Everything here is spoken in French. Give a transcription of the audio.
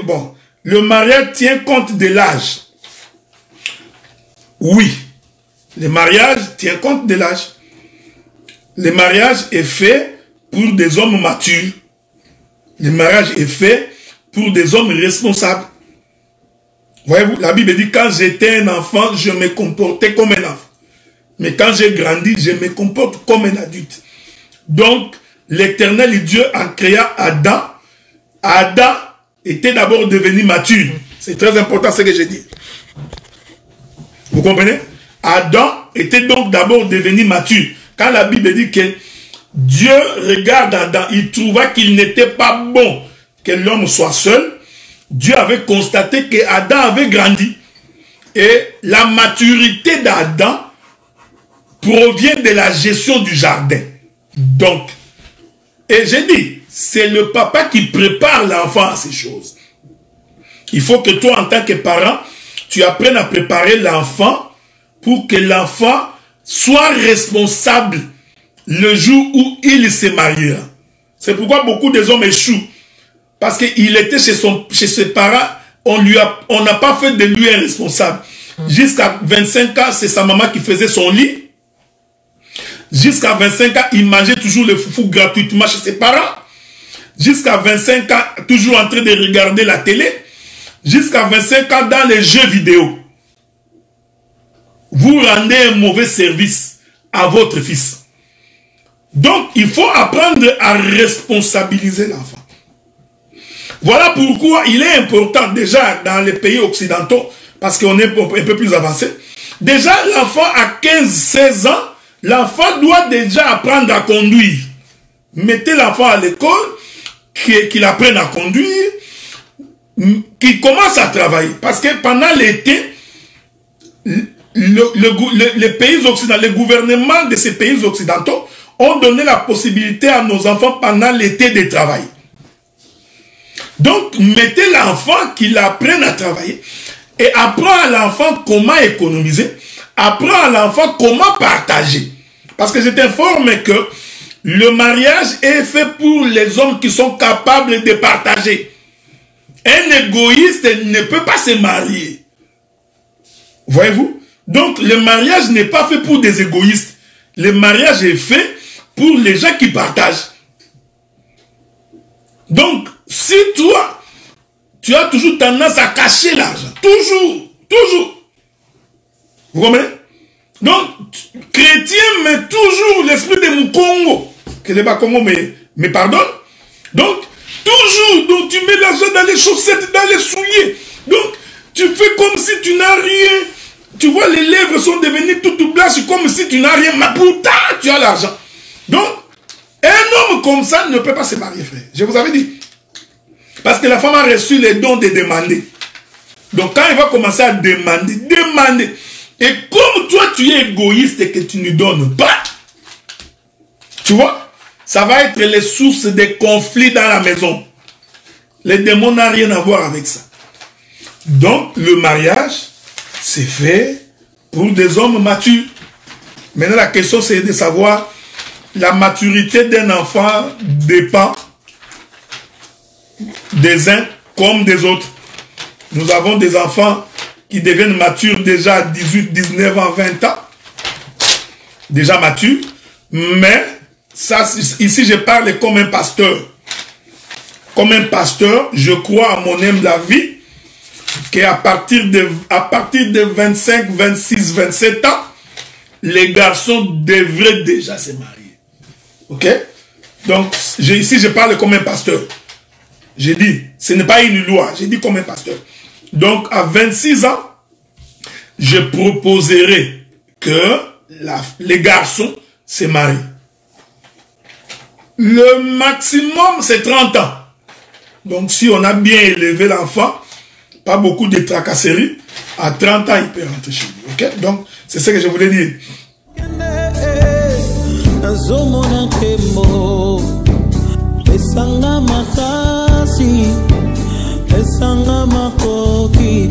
Bon, le mariage tient compte de l'âge. Oui, le mariage tient compte de l'âge. Le mariage est fait pour des hommes matures. Le mariage est fait pour des hommes responsables. Voyez-vous, la Bible dit, quand j'étais un enfant, je me comportais comme un enfant. Mais quand j'ai grandi, je me comporte comme un adulte. Donc, l'Éternel Dieu a créé Adam. Adam était d'abord devenu mature. C'est très important ce que j'ai dit. Vous comprenez? Adam était donc d'abord devenu mature. Quand la Bible dit que Dieu regarde Adam, il trouva qu'il n'était pas bon que l'homme soit seul. Dieu avait constaté que Adam avait grandi. Et la maturité d'Adam provient de la gestion du jardin. Donc, et j'ai dit, c'est le papa qui prépare l'enfant à ces choses. Il faut que toi, en tant que parent, tu apprennes à préparer l'enfant pour que l'enfant soit responsable le jour où il se mariera. C'est pourquoi beaucoup des hommes échouent. Parce qu'il était chez ses parents, on n'a pas fait de lui un responsable. Jusqu'à 25 ans, c'est sa maman qui faisait son lit. Jusqu'à 25 ans, il mangeait toujours le foufou gratuitement chez ses parents. Jusqu'à 25 ans, toujours en train de regarder la télé. Jusqu'à 25 ans, dans les jeux vidéo. Vous rendez un mauvais service à votre fils. Donc, il faut apprendre à responsabiliser l'enfant. Voilà pourquoi il est important, déjà dans les pays occidentaux, parce qu'on est un peu plus avancé. Déjà, l'enfant à 15-16 ans, l'enfant doit déjà apprendre à conduire. Mettez l'enfant à l'école, qu'il apprenne à conduire, qu'il commence à travailler. Parce que pendant l'été, les pays occidentaux, les gouvernements de ces pays occidentaux ont donné la possibilité à nos enfants pendant l'été de travailler. Donc, mettez l'enfant qu'il apprenne à travailler et apprend à l'enfant comment économiser, apprend à l'enfant comment partager. Parce que je t'informe que le mariage est fait pour les hommes qui sont capables de partager. Un égoïste ne peut pas se marier. Voyez-vous? Donc, le mariage n'est pas fait pour des égoïstes. Le mariage est fait pour les gens qui partagent. Donc, si toi, tu as toujours tendance à cacher l'argent, toujours. Vous comprenez? Donc, chrétien met toujours l'esprit de Mukongo, que les Bakongo me pardonne. Donc, toujours, donc tu mets l'argent dans les chaussettes, dans les souliers. Donc, tu fais comme si tu n'as rien. Tu vois, les lèvres sont devenues toutes blanches, comme si tu n'as rien. Mais pourtant, tu as l'argent. Donc, un homme comme ça ne peut pas se marier, frère. Je vous avais dit. Parce que la femme a reçu les dons de demander. Donc, quand il va commencer à demander. Et comme toi, tu es égoïste et que tu ne donnes pas, tu vois, ça va être les sources des conflits dans la maison. Les démons n'ont rien à voir avec ça. Donc, le mariage, c'est fait pour des hommes matures. Maintenant, la question, c'est de savoir, la maturité d'un enfant dépend des uns comme des autres. Nous avons des enfants qui deviennent matures déjà à 18, 19 ans, 20 ans. Déjà matures. Mais, ça, ici, je parle comme un pasteur. Comme un pasteur, je crois à mon âme la vie, qu'à partir de 25, 26, 27 ans, les garçons devraient déjà se marier. Ok? Donc, ici, je parle comme un pasteur. J'ai dit, ce n'est pas une loi, j'ai dit comme un pasteur. Donc, à 26 ans, je proposerai que les garçons se marient. Le maximum, c'est 30 ans. Donc, si on a bien élevé l'enfant, pas beaucoup de tracasseries, à 30 ans, il peut rentrer chez lui. Ok? Donc, c'est ce que je voulais dire. Esanga makasi, esanga makoki.